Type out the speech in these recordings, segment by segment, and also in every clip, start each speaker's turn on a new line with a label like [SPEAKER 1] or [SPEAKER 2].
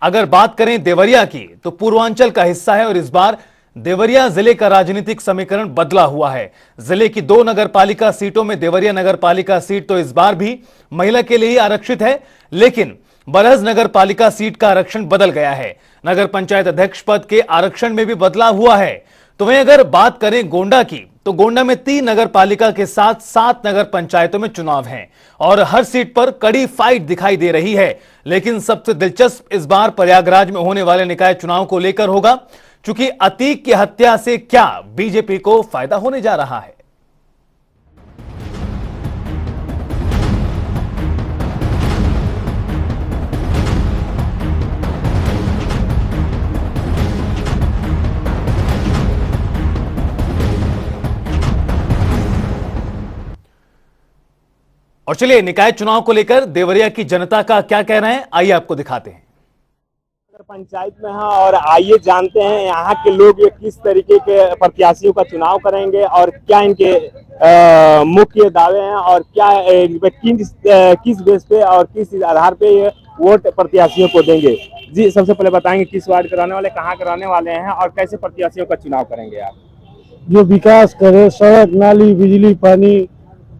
[SPEAKER 1] अगर बात करें देवरिया की तो पूर्वांचल का हिस्सा है और इस बार देवरिया जिले का राजनीतिक समीकरण बदला हुआ है। जिले की 2 नगर पालिका सीटों में देवरिया नगर पालिका सीट तो इस बार भी महिला के लिए ही आरक्षित है, लेकिन बरहज नगर पालिका सीट का आरक्षण बदल गया है। नगर पंचायत अध्यक्ष पद के आरक्षण में भी बदलाव हुआ है। तो वहीं अगर बात करें गोंडा की तो गोंडा में 3 नगर पालिका के साथ 7 नगर पंचायतों में चुनाव हैं और हर सीट पर कड़ी फाइट दिखाई दे रही है। लेकिन सबसे दिलचस्प इस बार प्रयागराज में होने वाले निकाय चुनाव को लेकर होगा, क्योंकि अतीक की हत्या से क्या बीजेपी को फायदा होने जा रहा है। और चलिए निकाय चुनाव को लेकर देवरिया की जनता का क्या कहना है, आइए आपको दिखाते हैं।
[SPEAKER 2] नगर पंचायत में है और आइए जानते हैं यहाँ के लोग ये किस तरीके के प्रत्याशियों का चुनाव करेंगे और क्या इनके मुख्य दावे हैं और क्या किस बेस पे और किस आधार पे ये वोट प्रत्याशियों को देंगे। जी, सबसे पहले बताएंगे किस वार्ड के रहने वाले, कहाँ के रहने वाले हैं और कैसे प्रत्याशियों का चुनाव करेंगे आप।
[SPEAKER 3] जो विकास करे, सड़क, नाली, बिजली, पानी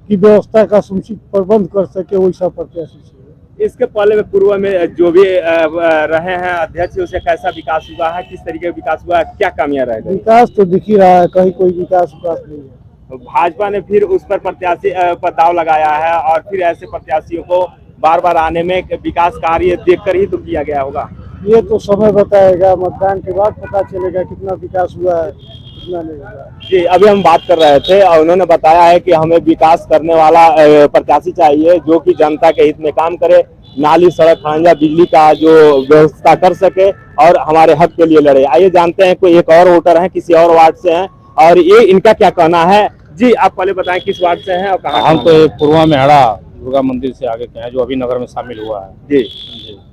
[SPEAKER 3] की व्यवस्था का समुचित प्रबंध कर सके, वैसा प्रत्याशी चाहिए।
[SPEAKER 2] इसके पहले में पूर्व में जो भी रहे हैं अध्यक्ष, उसे कैसा विकास हुआ है, किस तरीके का विकास हुआ है, क्या कमियां रह गई?
[SPEAKER 3] विकास तो दिख ही रहा है, कहीं कोई विकास नहीं है।
[SPEAKER 2] भाजपा ने फिर उस पर प्रत्याशी पर दाव लगाया है और फिर ऐसे प्रत्याशियों को बार बार आने में विकास कार्य देखकर ही तो किया गया होगा।
[SPEAKER 3] ये तो समय बताएगा, मतदान के बाद पता चलेगा कितना विकास हुआ है, कितना नहीं हुआ।
[SPEAKER 2] जी, अभी हम बात कर रहे थे और उन्होंने बताया है कि हमें विकास करने वाला प्रत्याशी चाहिए जो कि जनता के हित में काम करे, नाली, सड़क, खंजा, बिजली का जो व्यवस्था कर सके और हमारे हक के लिए लड़े। आइए जानते हैं, कोई एक और वोटर है, किसी और वार्ड से हैं और ये इनका क्या कहना है। जी, आप पहले बताएं किस वार्ड से हैं और कहाँ?
[SPEAKER 4] हम तो पूर्वा में हड़ा दुर्गा मंदिर से आगे के हैं, जो अभी नगर में शामिल हुआ है।
[SPEAKER 2] जी,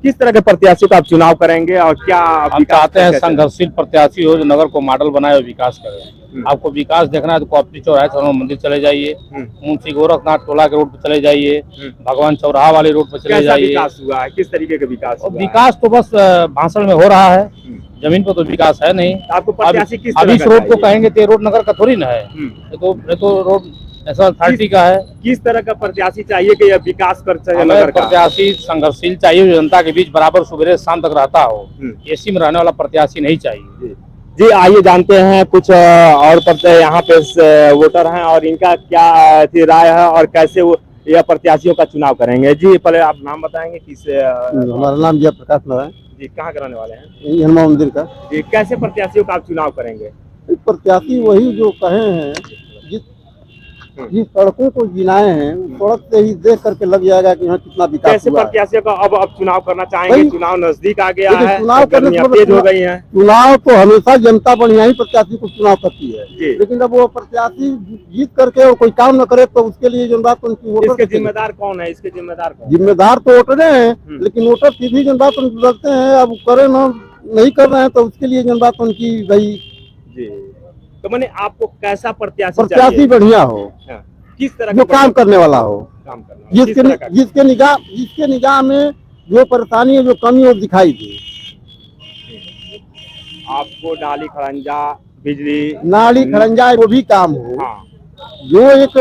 [SPEAKER 2] किस तरह के प्रत्याशी का आप चुनाव करेंगे और क्या
[SPEAKER 4] हम चाहते हैं संघर्षशील प्रत्याशी हो जो नगर को मॉडल बनाए और विकास करे। आपको विकास देखना है तो कॉपरी चौराहे से मंदिर चले जाइए, मुंशी गोरखनाथ टोला के रोड पर चले जाइए, भगवान चौराहा वाले रोड पर चले जाइए।
[SPEAKER 2] विकास हुआ है, किस तरीके का विकास हुआ है?
[SPEAKER 4] विकास तो बस भाषण में हो रहा है, जमीन पर तो विकास है नहीं।
[SPEAKER 2] आपको प्रत्याशी किस
[SPEAKER 4] अभी इस रोड को कहेंगे तो रोड नगर का थोड़ी ना है, ये तो रोड ऐसा अथॉरिटी का है।
[SPEAKER 2] किस तरह का प्रत्याशी चाहिए कि यह विकास कर सके नगर का?
[SPEAKER 4] प्रत्याशी संघर्षशील चाहिए, जो जनता के बीच बराबर सुबह शाम तक रहता हो। एसी में रहने वाला प्रत्याशी नहीं चाहिए।
[SPEAKER 2] जी, आइए जानते हैं कुछ और यहाँ पे वोटर हैं और इनका क्या राय है और कैसे वो यह प्रत्याशियों का चुनाव करेंगे। जी, पहले आप नाम बताएंगे किस?
[SPEAKER 3] हमारा नाम जयप्रकाश नारायण।
[SPEAKER 2] जी, कहाँ के रहने वाले हैं?
[SPEAKER 3] हनुमान मंदिर का।
[SPEAKER 2] जी, कैसे प्रत्याशियों का आप चुनाव करेंगे?
[SPEAKER 3] प्रत्याशी वही जो कहे हैं, जिस सड़कों को गिनाए हैं सड़क से ही देख करके लग जाएगा कि यहाँ कितना विकास
[SPEAKER 2] कैसे
[SPEAKER 3] हुआ है।
[SPEAKER 2] प्रत्याशियों का अब चुनाव करना चाहेंगे? चुनाव नजदीक आ गया है,
[SPEAKER 3] चुनाव
[SPEAKER 2] गर्मियां तेज हो गई हैं।
[SPEAKER 3] चुनाव तो हमेशा जनता बढ़िया ही प्रत्याशी को चुनाव करती है,
[SPEAKER 2] जी।
[SPEAKER 3] लेकिन जब वो प्रत्याशी जीत करके और कोई काम न करे तो उसके लिए जनता तो उनकी वोटर
[SPEAKER 2] इसके जिम्मेदार कौन है? इसके जिम्मेदार कौन?
[SPEAKER 3] जिम्मेदार तो वोटरे हैं, लेकिन वोटर की भी जनता तो लगते हैं, अब करे ना नहीं कर रहे हैं तो उसके लिए जनता तो उनकी भाई।
[SPEAKER 2] जी, तो मैंने आपको कैसा प्रत्याशी
[SPEAKER 3] चाहिए? बढ़िया हो,
[SPEAKER 2] किस तरह
[SPEAKER 3] जो काम करने वाला हो,
[SPEAKER 2] काम करना,
[SPEAKER 3] जिसके निगाह में जो परेशानी है, जो कमी है दिखाई दे।
[SPEAKER 2] आपको नाली, खड़ंजा, बिजली,
[SPEAKER 3] नाली, खड़ंजा वो भी काम हो।
[SPEAKER 2] हाँ।
[SPEAKER 3] जो एक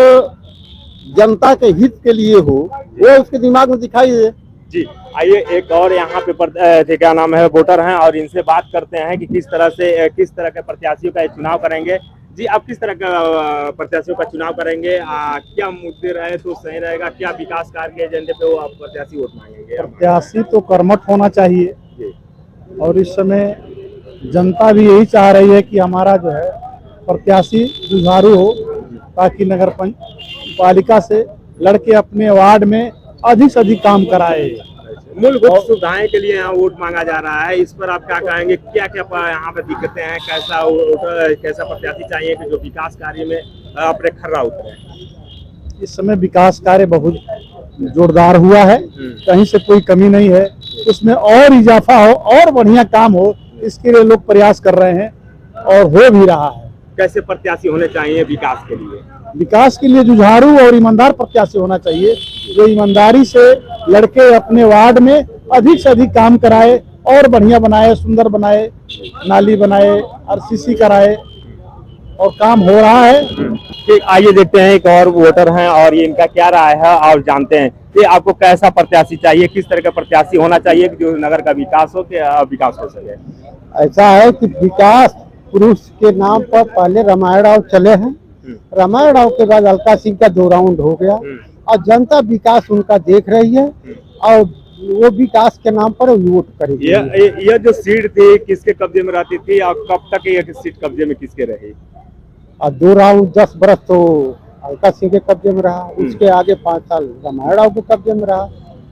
[SPEAKER 3] जनता के हित के लिए हो, वो उसके दिमाग में दिखाई दे।
[SPEAKER 2] जी, आइए एक और यहाँ पे क्या नाम है वोटर हैं और इनसे बात करते हैं कि किस तरह के प्रत्याशियों का चुनाव करेंगे। जी, आप किस तरह का प्रत्याशियों का चुनाव करेंगे? क्या मुद्दे रहे तो सही रहेगा, क्या विकास कार्य के एजेंडे पे वो आप प्रत्याशी वोट मांगेंगे?
[SPEAKER 3] प्रत्याशी तो कर्मठ होना चाहिए और इस समय जनता भी यही चाह रही है कि हमारा जो है प्रत्याशी जुझारू हो, ताकि नगर पालिका से लड़के अपने वार्ड में अधिक से अधिक काम कराए।
[SPEAKER 2] मूलभूत सुविधाएं के लिए यहाँ वोट मांगा जा रहा है, इस पर आप क्या कहेंगे? क्या क्या यहाँ पे दिक्कतें हैं? कैसा प्रत्याशी चाहिए कि जो विकास कार्य में अपने खर्रा उतरे?
[SPEAKER 3] इस समय विकास कार्य बहुत जोरदार हुआ है, कहीं से कोई कमी नहीं है, उसमें और इजाफा हो और बढ़िया काम हो, इसके लिए लोग प्रयास कर रहे हैं और हो भी रहा है।
[SPEAKER 2] कैसे प्रत्याशी होने चाहिए विकास के लिए?
[SPEAKER 3] विकास के लिए जुझारू और ईमानदार प्रत्याशी होना चाहिए, जो ईमानदारी से लड़के अपने वार्ड में अधिक से अधिक काम कराए और बढ़िया बनाए, सुंदर बनाए, नाली बनाए, आरसीसी कराए और काम हो रहा है।
[SPEAKER 2] ठीक, आइए देखते हैं एक और वोटर हैं और ये इनका क्या राय है और जानते हैं कि आपको कैसा प्रत्याशी चाहिए, किस तरह का प्रत्याशी होना चाहिए कि जो नगर का विकास हो कि विकास हो सके।
[SPEAKER 3] ऐसा है कि विकास पुरुष के नाम पर पहले रामायण राव चले हैं, रामायण राव के बाद अलका सिंह का 2 राउंड हो गया और जनता विकास उनका देख रही है और वो विकास के नाम पर वोट करेगी।
[SPEAKER 2] यह जो सीट थी किसके कब्जे में रहती थी और कब तक ये सीट कब्जे में किसके रही?
[SPEAKER 3] और 2 राउंड 10 बरस तो अलका सिंह के कब्जे में रहा, उसके आगे 5 साल रामायण राव के कब्जे में रहा।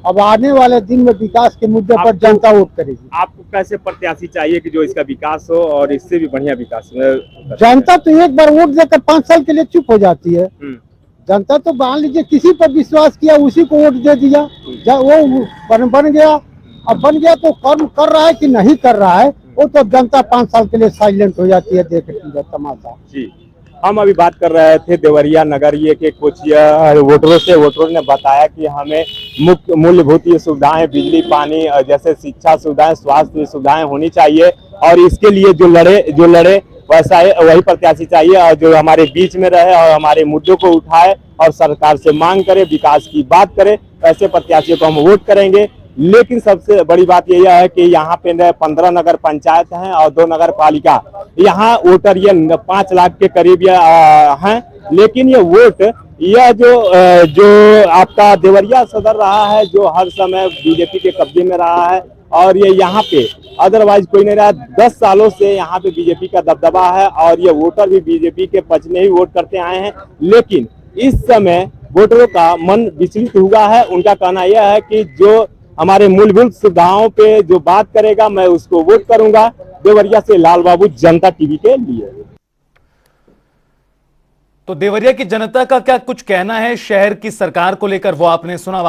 [SPEAKER 3] अब आने वाले दिन में विकास के मुद्दे पर जनता वोट करेगी।
[SPEAKER 2] आपको कैसे प्रत्याशी चाहिए कि जो इसका विकास हो और इससे भी बढ़िया विकास हो?
[SPEAKER 3] जनता तो एक बार वोट देकर 5 साल के लिए चुप हो जाती है। जनता तो मान लीजिए किसी पर विश्वास किया उसी को वोट दे दिया, वो बन गया। अब बन गया तो कर्म कर रहा है कि नहीं कर रहा है, वो तो जनता 5 साल के लिए साइलेंट हो जाती है देख तमाशा।
[SPEAKER 2] जी, हम अभी बात कर रहे थे देवरिया नगरीय के कुछ वोटरों से। वोटरों ने बताया कि हमें मुख्य मूलभूत ये सुविधाएं, बिजली, पानी, जैसे शिक्षा सुविधाएं, स्वास्थ्य सुविधाएं होनी चाहिए और इसके लिए जो लड़े वैसा वही प्रत्याशी चाहिए और जो हमारे बीच में रहे और हमारे मुद्दों को उठाए और सरकार से मांग करे, विकास की बात करे, ऐसे प्रत्याशियों को हम वोट करेंगे। लेकिन सबसे बड़ी बात यह है कि यहाँ पे 15 नगर पंचायत हैं और 2 नगर पालिका, यहाँ वोटर ये 5 लाख के करीब हैं। लेकिन ये वोट यह जो आपका देवरिया सदर रहा है, जो हर समय बीजेपी के कब्जे में रहा है और ये यहाँ पे अदरवाइज कोई नहीं रहा। 10 सालों से यहाँ पे बीजेपी का दबदबा है और ये वोटर भी बीजेपी के पक्ष में ही वोट करते आए हैं। लेकिन इस समय वोटरों का मन विचलित हुआ है। उनका कहना यह है कि जो हमारे मूलभूत सुविधाओं पे जो बात करेगा मैं उसको वोट करूंगा। देवरिया से लाल बाबू, जनता टीवी के लिए।
[SPEAKER 1] तो देवरिया की जनता का क्या कुछ कहना है शहर की सरकार को लेकर, वो आपने सुना।